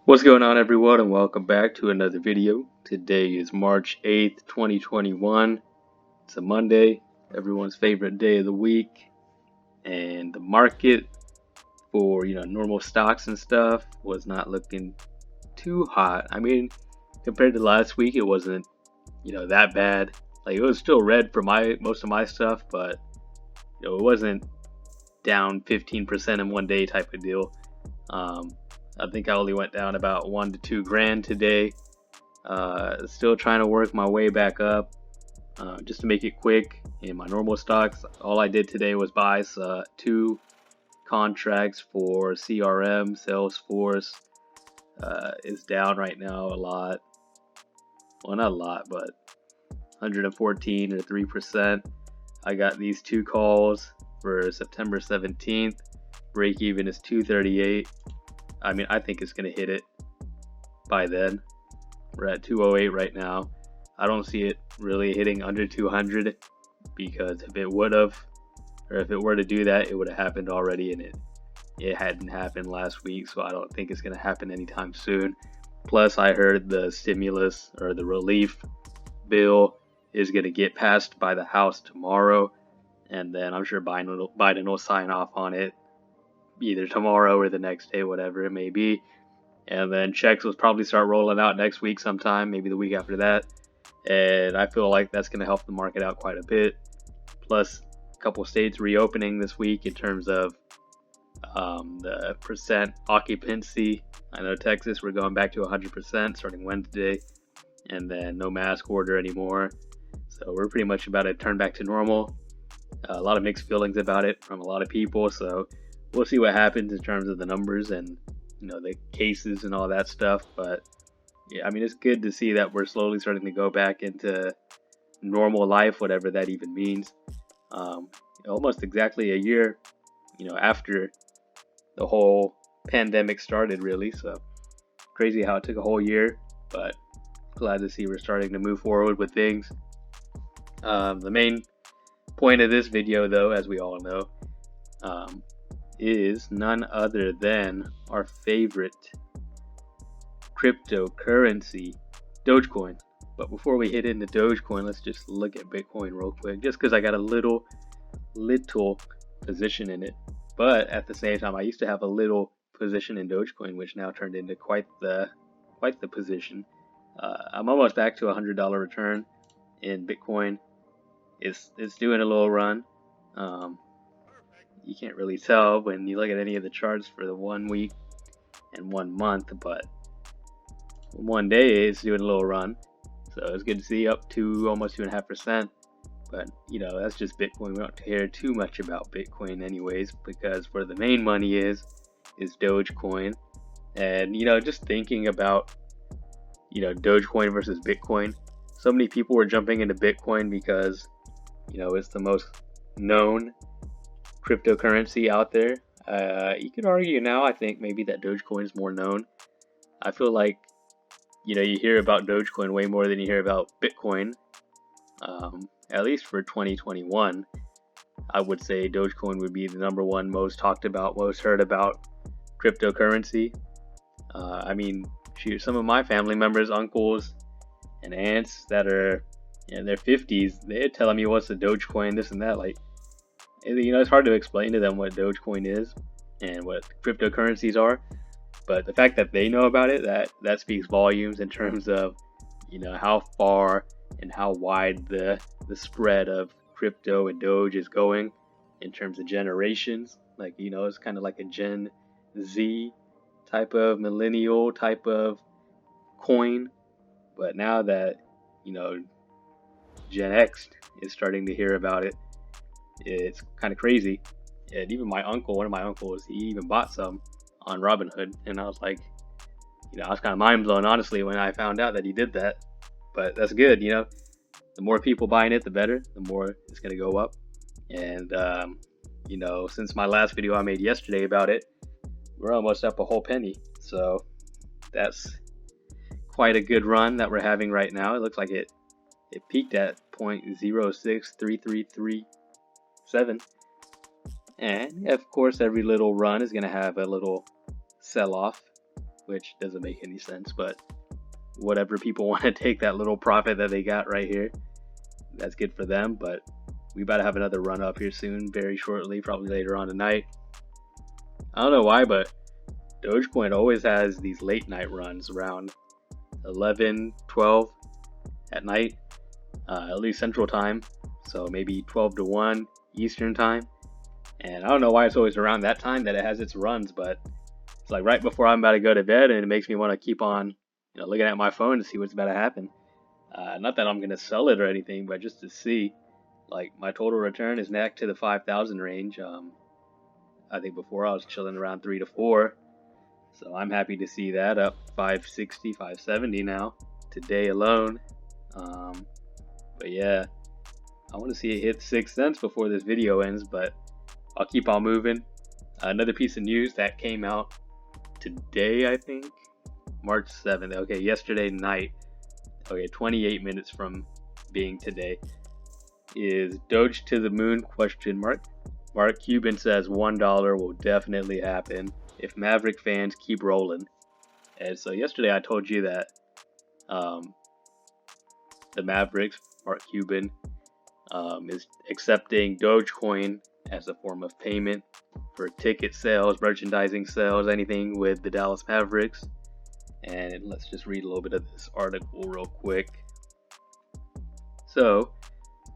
What's going on, everyone, and welcome back to another video. Today is March 8th, 2021. It's a Monday, everyone's favorite day of the week, and the market for normal stocks and stuff was not looking too hot. I mean, compared to last week, it wasn't that bad. Like, it was still red for most of my stuff, but it wasn't down 15% in one day type of deal. I think I only went down about $1 to $2 grand today. Still trying to work my way back up. Just to make it quick, in my normal stocks, all I did today was buy 2 contracts for CRM. Salesforce is down right now a lot. Well, not a lot, but 114 or 3%. I got these 2 calls for September 17th. Break even is 238. I mean, I think it's going to hit it by then. We're at 208 right now. I don't see it really hitting under 200 because if it would have, or if it were to do that, it would have happened already, and it hadn't happened last week, so I don't think it's going to happen anytime soon. Plus, I heard the stimulus or the relief bill is going to get passed by the House tomorrow, and then I'm sure Biden will sign off on it either tomorrow or the next day, whatever it may be. And then checks will probably start rolling out next week sometime, maybe the week after that. And I feel like that's going to help the market out quite a bit. Plus, a couple states reopening this week in terms of the percent occupancy. I know Texas, we're going back to 100% starting Wednesday. And then no mask order anymore. So we're pretty much about to turn back to normal. A lot of mixed feelings about it from a lot of people. So we'll see what happens in terms of the numbers and the cases and all that stuff. But yeah, I mean, it's good to see that we're slowly starting to go back into normal life, whatever that even means. Almost exactly a year after the whole pandemic started, really. So crazy how it took a whole year, but glad to see we're starting to move forward with things. The main point of this video, though, as we all know, is none other than our favorite cryptocurrency, Dogecoin. But before we hit into Dogecoin, let's just look at Bitcoin real quick, just because I got a little position in it. But at the same time, I used to have a little position in Dogecoin, which now turned into quite the position. I'm almost back to $100 return in Bitcoin. It's doing a little run. You can't really tell when you look at any of the charts for the 1 week and 1 month, but one day it's doing a little run. So it's good to see up to almost 2.5%. But that's just Bitcoin. We don't care too much about Bitcoin anyways, because where the main money is Dogecoin. And just thinking about Dogecoin versus Bitcoin, so many people were jumping into Bitcoin because it's the most known cryptocurrency out there. You could argue now, I think maybe that Dogecoin is more known. I feel like you hear about Dogecoin way more than you hear about Bitcoin. At least for 2021, I would say Dogecoin would be the number one most talked about, most heard about cryptocurrency. I mean, shoot, some of my family members, uncles and aunts that are in their 50s, they're telling me what's the Dogecoin, this and that. Like, it's hard to explain to them what Dogecoin is and what cryptocurrencies are. But the fact that they know about it, that speaks volumes in terms of how far and how wide the spread of crypto and Doge is going in terms of generations. Like, it's kind of like a Gen Z type of millennial type of coin. But now that Gen X is starting to hear about it, it's kind of crazy. And even one of my uncles, he even bought some on Robinhood, and I was like, I was kind of mind blown, honestly, when I found out that he did that. But that's good, the more people buying it, the better, the more it's going to go up. And since my last video I made yesterday about it, we're almost up a whole penny. So that's quite a good run that we're having right now. It looks like it peaked at 0.063337. And of course, every little run is going to have a little sell-off. which doesn't make any sense, but whatever, people want to take that little profit that they got right here. That's good for them, but we about to have another run up here soon, very shortly, probably later on tonight. I don't know why, but Dogecoin always has these late night runs around 11, 12 at night, at least Central Time, so maybe 12 to 1 Eastern Time. And I don't know why it's always around that time that it has its runs, but it's like right before I'm about to go to bed, and it makes me want to keep on, looking at my phone to see what's about to happen. Not that I'm going to sell it or anything, but just to see. Like, my total return is neck to the 5,000 range. I think before I was chilling around 3 to 4. So I'm happy to see that up 560, 570 now today alone. But yeah, I want to see it hit 6 cents before this video ends, but I'll keep on moving. Another piece of news that came out today, I think, March 7th. Okay, yesterday night. Okay, 28 minutes from being today, is Doge to the moon ? Mark Cuban says $1 will definitely happen if Maverick fans keep rolling. And so yesterday I told you that the Mavericks, Mark Cuban, is accepting Dogecoin as a form of payment for ticket sales, merchandising sales, anything with the Dallas Mavericks. And let's just read a little bit of this article real quick. So,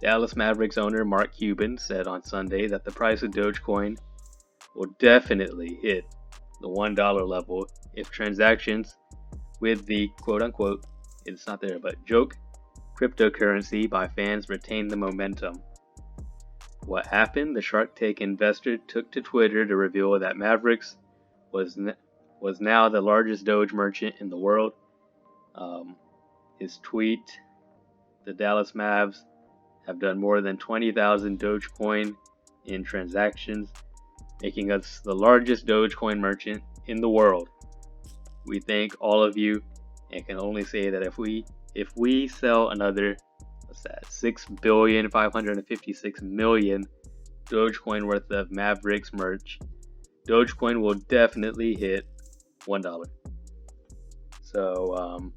Dallas Mavericks owner Mark Cuban said on Sunday that the price of Dogecoin will definitely hit the $1 level if transactions with the quote-unquote, it's not there, but joke cryptocurrency by fans retain the momentum. What happened? The Shark Tank investor took to Twitter to reveal that Mavericks was now the largest Doge merchant in the world. His tweet, the Dallas Mavs have done more than 20,000 Dogecoin in transactions, making us the largest Dogecoin merchant in the world. We thank all of you and can only say that if we sell another, 6,556,000,000 Dogecoin worth of Mavericks merch, Dogecoin will definitely hit $1. So,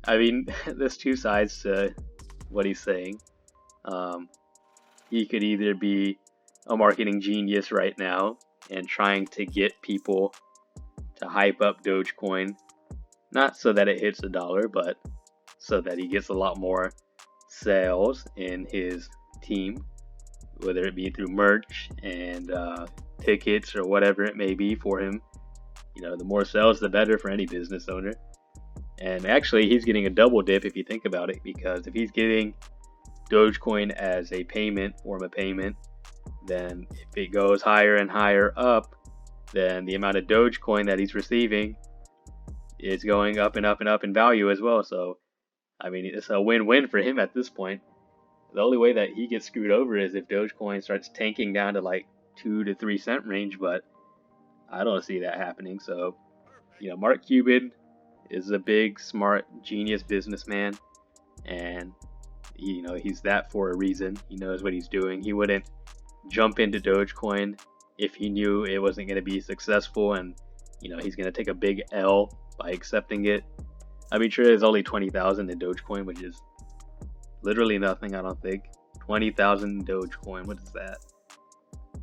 I mean, there's two sides to what he's saying. He could either be a marketing genius right now and trying to get people to hype up Dogecoin, not so that it hits $1, but so that he gets a lot more sales in his team, whether it be through merch and tickets or whatever it may be for him. The more sales, the better for any business owner. And actually, he's getting a double dip if you think about it, because if he's getting Dogecoin as a form of payment, then if it goes higher and higher up, then the amount of Dogecoin that he's receiving is going up and up and up in value as well. So, I mean, it's a win-win for him at this point. The only way that he gets screwed over is if Dogecoin starts tanking down to like 2 to 3 cent range, but I don't see that happening. So, Mark Cuban is a big, smart, genius businessman, and he's that for a reason. He knows what he's doing. He wouldn't jump into Dogecoin if he knew it wasn't going to be successful, and he's going to take a big L by accepting it. I mean, sure, there's only 20,000 in Dogecoin, which is literally nothing, I don't think. 20,000 Dogecoin, what is that?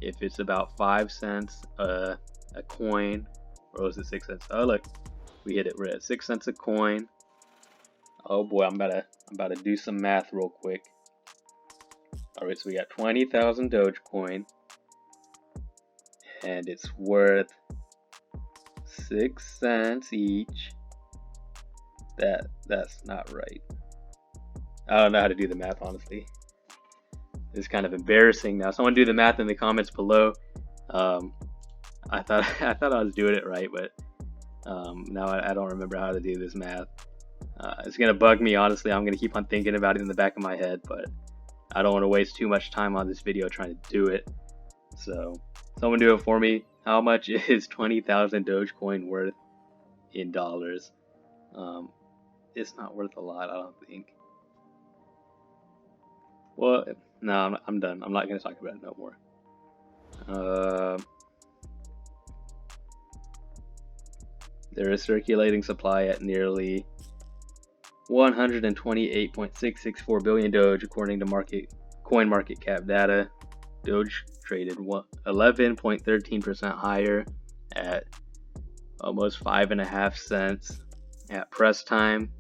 If it's about 5 cents a coin, or was it 6 cents? Oh, look, we hit it. We're at 6 cents a coin. Oh boy, I'm about to do some math real quick. All right, so we got 20,000 Dogecoin, and it's worth 6 cents each. That's not right. I don't know how to do the math, honestly. It's kind of embarrassing now. Someone do the math in the comments below. I thought I was doing it right, but now I don't remember how to do this math. It's gonna bug me, honestly. I'm gonna keep on thinking about it in the back of my head, but I don't want to waste too much time on this video trying to do it. So, someone do it for me. How much is 20,000 Dogecoin worth in dollars? It's not worth a lot, I don't think. Well, no, I'm done. I'm not gonna talk about it no more. There is circulating supply at nearly 128.664 billion Doge, according to coin market cap data. Doge traded 11.13% higher at almost 5.5 cents at press time.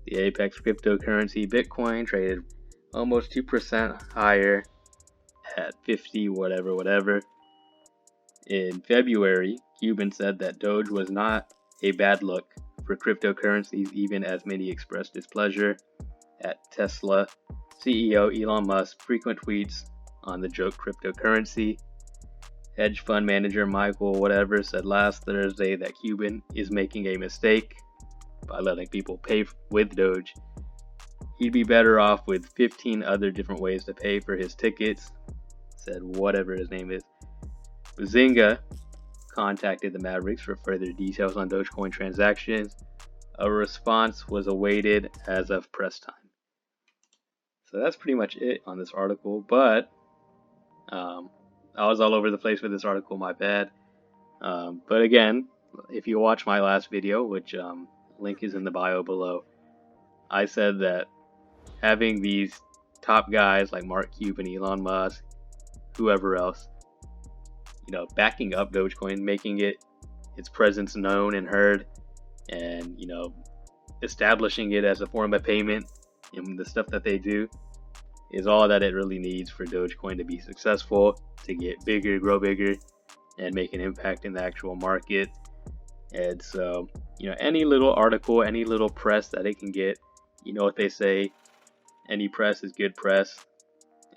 The apex cryptocurrency Bitcoin traded almost 2% higher at 50 whatever. In February, Cuban said that Doge was not a bad look for cryptocurrencies, even as many expressed displeasure at Tsla CEO Elon Musk's frequent tweets on the joke cryptocurrency. Hedge fund manager Michael whatever said last Thursday that Cuban is making a mistake by letting people pay with Doge. He'd be better off with 15 other different ways to pay for his tickets, said whatever his name is. Bazinga contacted the Mavericks for further details on Dogecoin transactions. A response was awaited as of press time. So that's pretty much it on this article, but I was all over the place with this article, my bad. But again, if you watch my last video, which link is in the bio below, I said that having these top guys like Mark Cuban, Elon Musk, whoever else, backing up Dogecoin, making its presence known and heard, and establishing it as a form of payment in the stuff that they do, is all that it really needs for Dogecoin to be successful, to get bigger, grow bigger, and make an impact in the actual market. And so, any little article, any little press that it can get, what they say, any press is good press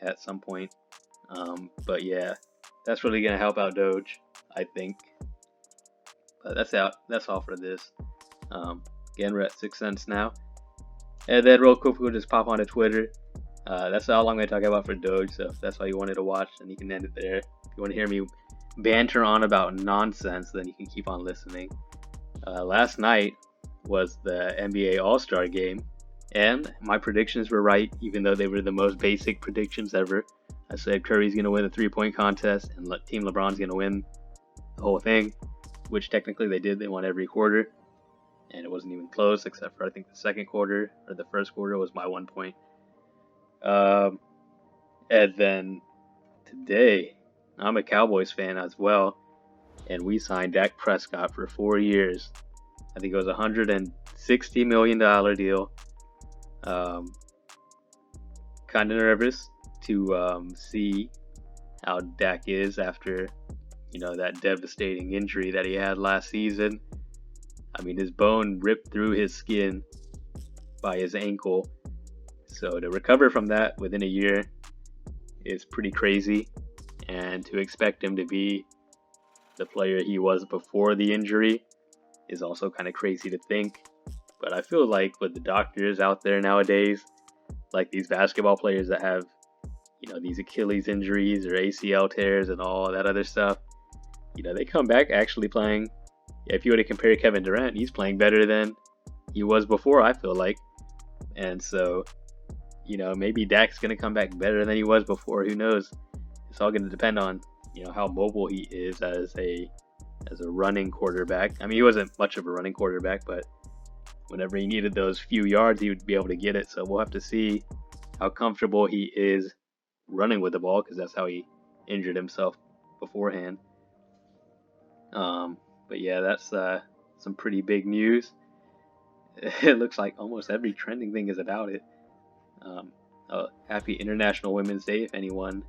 at some point. But yeah, that's really going to help out Doge, I think. But that's all for this. Again, we're at 6 cents now. And then real quick, we'll just pop onto Twitter. That's all I'm going to talk about for Doge, so if that's all you wanted to watch, then you can end it there. If you want to hear me banter on about nonsense, then you can keep on listening. Last night was the NBA All-Star game, and my predictions were right, even though they were the most basic predictions ever. I said Curry's going to win the three-point contest, and Team LeBron's going to win the whole thing, which technically they did. They won every quarter, and it wasn't even close, except for I think the second quarter, or the first quarter was by 1 point. And then today, I'm a Cowboys fan as well, and we signed Dak Prescott for 4 years. I think it was a $160 million deal. Kind of nervous to see how Dak is after, that devastating injury that he had last season. I mean, his bone ripped through his skin by his ankle. So to recover from that within a year is pretty crazy. And to expect him to be the player he was before the injury is also kind of crazy to think. But I feel like with the doctors out there nowadays, like these basketball players that have, these Achilles injuries or ACL tears and all that other stuff, they come back actually playing. If you were to compare Kevin Durant, he's playing better than he was before, I feel like. And so, maybe Dak's going to come back better than he was before. Who knows? It's all going to depend on, how mobile he is as a running quarterback. I mean, he wasn't much of a running quarterback, but whenever he needed those few yards, he would be able to get it. So we'll have to see how comfortable he is running with the ball, because that's how he injured himself beforehand. But yeah, that's some pretty big news. It looks like almost every trending thing is about it. Happy International Women's Day if anyone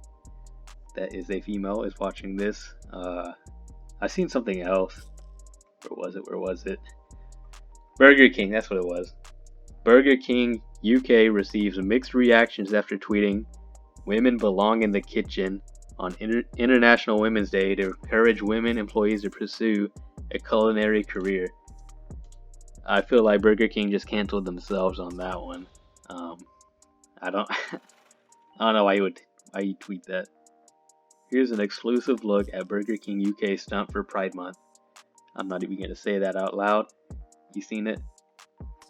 that is a female is watching this. I seen something else. Where was it? Burger King, that's what it was. Burger King UK receives mixed reactions after tweeting, "Women belong in the kitchen" on International Women's Day to encourage women employees to pursue a culinary career. I feel like Burger King just canceled themselves on that one. I don't know why you tweet that. Here's an exclusive look at Burger King UK stunt for Pride Month. I'm not even going to say that out loud. You seen it?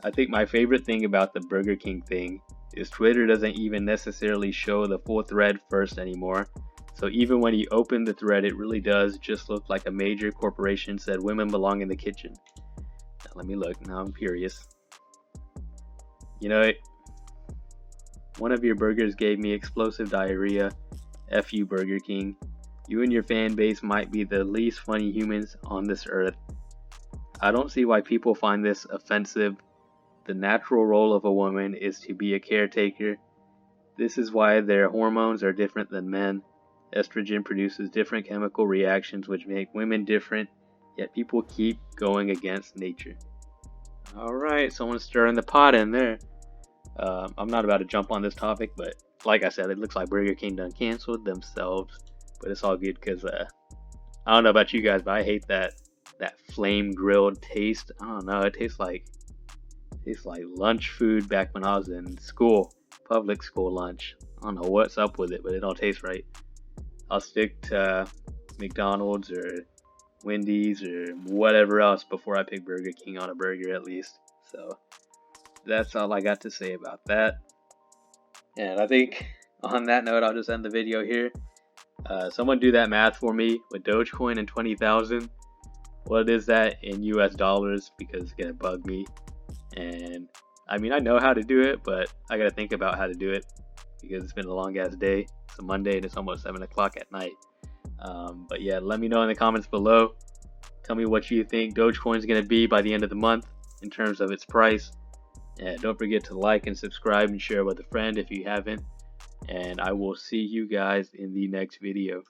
I think my favorite thing about the Burger King thing is Twitter doesn't even necessarily show the full thread first anymore. So even when you open the thread, it really does just look like a major corporation said women belong in the kitchen. Let me look. Now I'm curious. You know, one of your burgers gave me explosive diarrhea. F you, Burger King. You and your fan base might be the least funny humans on this earth. I don't see why people find this offensive. The natural role of a woman is to be a caretaker. This is why their hormones are different than men. Estrogen produces different chemical reactions which make women different, yet people keep going against nature. Alright, someone's stirring the pot in there. I'm not about to jump on this topic, but like I said, it looks like Burger King done canceled themselves. But it's all good because I don't know about you guys, but I hate that flame grilled taste. I don't know, it tastes like lunch food back when I was in school, public school lunch. I don't know what's up with it, but it don't taste right. I'll stick to McDonald's or Wendy's or whatever else before I pick Burger King on a burger at least. So that's all I got to say about that. And I think on that note, I'll just end the video here. Someone do that math for me with Dogecoin and 20,000. What is that in US dollars? Because it's gonna bug me. And I mean, I know how to do it, but I gotta think about how to do it because it's been a long ass day. It's a Monday and it's almost 7 o'clock at night. But yeah, let me know in the comments below. Tell me what you think Dogecoin is gonna be by the end of the month in terms of its price. And don't forget to like and subscribe and share with a friend if you haven't. And I will see you guys in the next video.